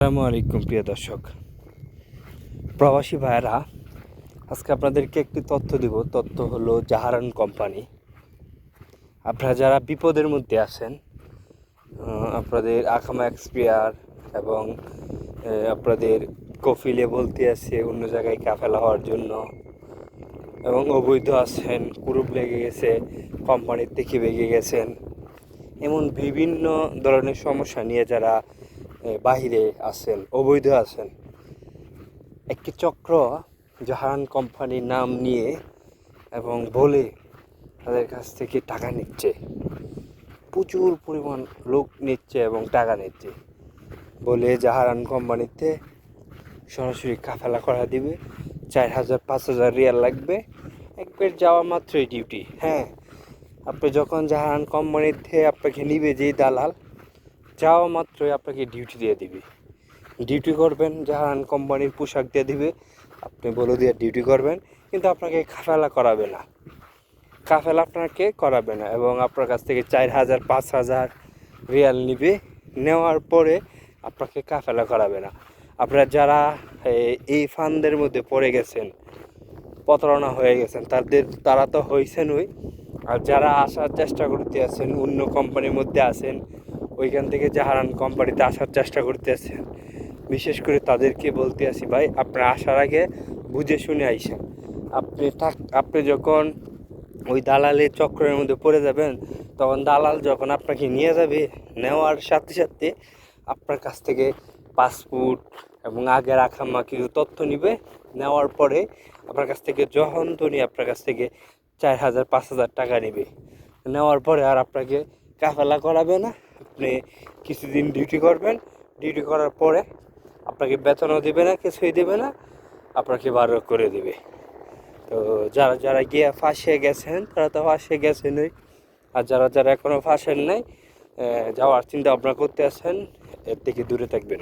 আসসালামু আলাইকুম প্রিয় দর্শক, প্রবাসী ভাইয়েরা, আজকে আপনাদেরকে একটি তথ্য দিব। তথ্য হলো জাহারান কোম্পানি। আপনারা যারা বিপদের মধ্যে আছেন, আপনাদের আকামা এক্সপিয়ার এবং আপনাদের কফিলে বলতে আছে অন্য জায়গায় কাফেলা হওয়ার জন্য, এবং অবৈধ আছেন, কুরুপ লেগে গেছে, কোম্পানির থেকে বেগে গেছেন, এমন বিভিন্ন ধরনের সমস্যা নিয়ে যারা বাহিরে আছেন, অবৈধ আছেন, একটি চক্র জাহারান কোম্পানির নাম নিয়ে এবং বলে তাদের কাছ থেকে টাকা নিচ্ছে। প্রচুর পরিমাণ লোক নিচ্ছে এবং টাকা নিচ্ছে, বলে জাহারান কোম্পানিতে সরাসরি কাফেলা করা দিবে, 4,000-5,000 রিয়াল লাগবে একবার যাওয়া মাত্রই ডিউটি। হ্যাঁ, আপনি যখন জাহারান কোম্পানিতে আপনাকে নিবে যেই দালাল, যাওয়া মাত্রই আপনাকে ডিউটি দিয়ে দিবে। ডিউটি করবেন, জাহারান কোম্পানির পোশাক দিয়ে দিবে, আপনি বলে দিয়ে ডিউটি করবেন, কিন্তু আপনাকে কাফেলা করাবে না। কাফেলা আপনাকে করাবে না এবং আপনার কাছ থেকে 4,000-5,000 রিয়াল নিবে। নেওয়ার পরে আপনাকে কাফেলা করাবে না। আপনারা যারা এই ফান্দের মধ্যে পড়ে গেছেন, প্রতারণা হয়ে গেছেন, তারা তো হয়েছেনই। আর যারা আসার চেষ্টা করতে আছেন, অন্য কোম্পানির মধ্যে আছেন, ওইখান থেকে জাহারান কোম্পানিতে আসার চেষ্টা করতে আছেন, বিশেষ করে তাদেরকে বলতে আসি, ভাই আপনারা আসার আগে বুঝে শুনে আইসেন। আপনি যখন ওই দালালের চক্রের মধ্যে পড়ে যাবেন, তখন দালাল যখন আপনাকে নিয়ে যাবে, নেওয়ার সাথে সাথে আপনার কাছ থেকে পাসপোর্ট এবং আগের আকামা কিছু তথ্য নিবে। নেওয়ার পরে আপনার কাছ থেকে আপনার কাছ থেকে 4,000-5,000 টাকা নেবে। নেওয়ার পরে আর আপনাকে কাফেলা করাবে না। আপনি কিছুদিন ডিউটি করবেন, ডিউটি করার পরে আপনাকে বেতনও দেবে না, কিছুই দেবে না, আপনাকে বার করে দেবে। তো যারা যারা গিয়ে ফাঁসে গেছেন তারা তো ফাঁসে গেছেনই, আর যারা যারা এখনও ফাঁসেন নাই, যাওয়ার চিন্তা ভাবনা করতে আছেন, এর থেকে দূরে থাকবেন।